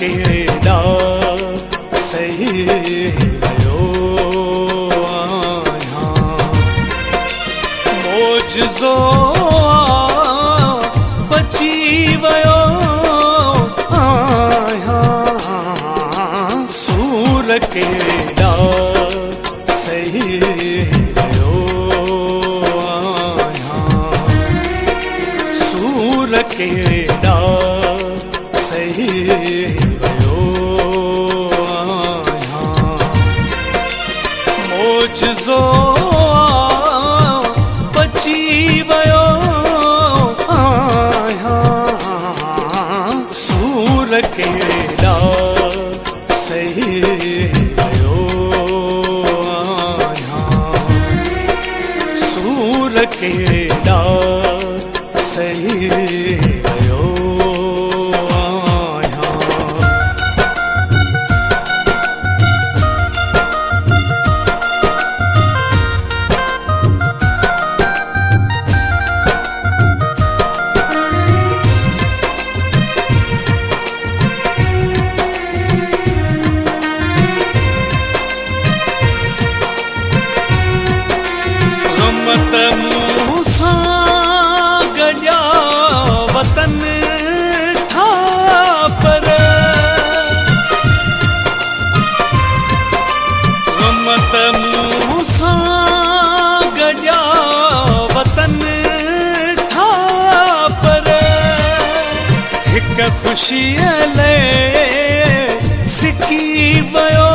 केड़ा सही वियो आहियां। मोजज़ो बची वियो आहियां। सूर केड़ा सही वियो आहियां। सूर केड़ा सही वियो आहियां। मोजज़ो बची वियो आहियां। सूर केड़ा सही वियो आहियां। सूर केड़ा सही वियो वतन था पर गमत मुँह सां गॾिया वतन था पर हिक ख़ुशीअ लाइ सिकी वियो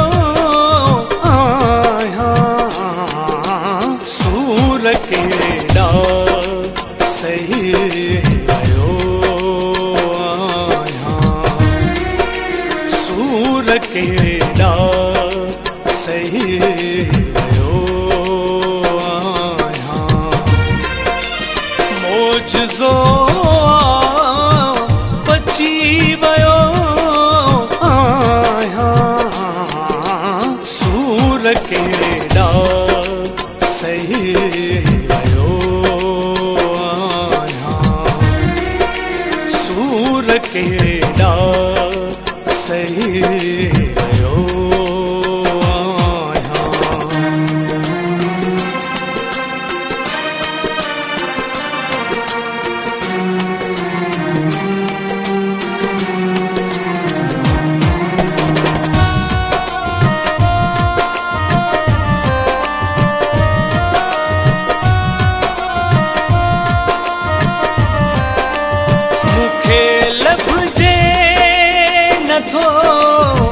आहियां। सूर केड़ा सही वियो आहियां। सूर केड़ा सही वियो आहियां। मोजज़ो बची वियो आहियां। सूर केड़ा सही वियो आहियां। सूर केड़ा सही वियो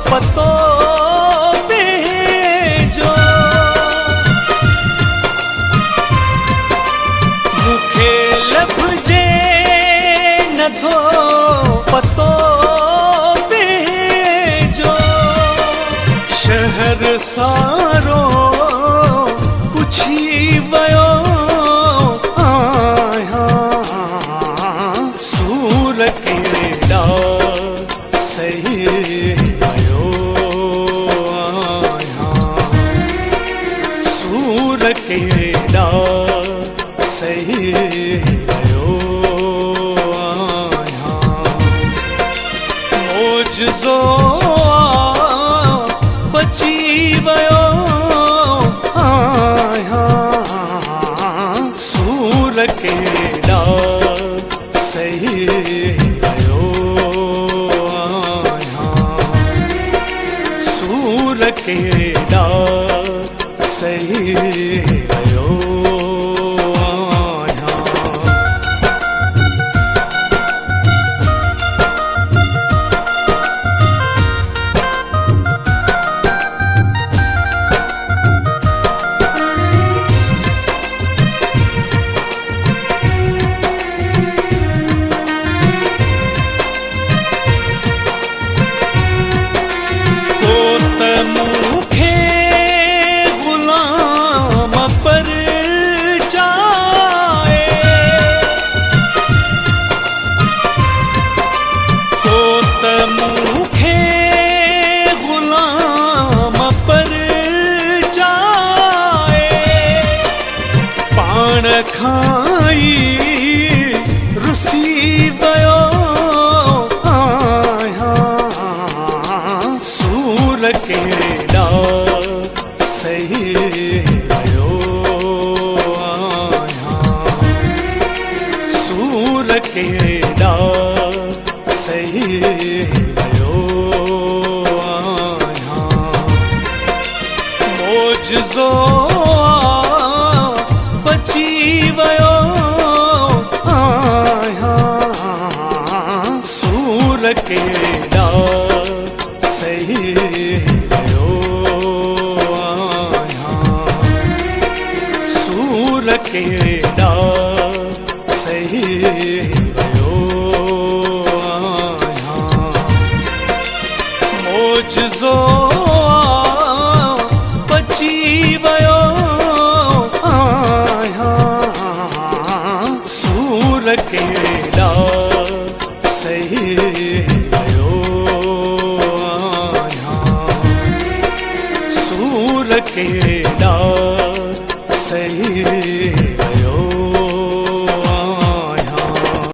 पतो पंहिंजो मूंखे लभजे नथो पतो पंहिंजो। शहर सारो पुछी वियो आहियां। सूर केड़ा सही वियो आहियां। सूर केड़ा सही वियो आहियां। मोजज़ो बची वियो आहियां। सूर केड़ा सही वियो सूर केड़ा सही वियो आहियां। सही वयो मोजज़ो बची वयो सूर केॾा सही वयो सूर केॾा सही वयो मोजज़ो बची वयो सूर केॾा सही वयो सूर केॾा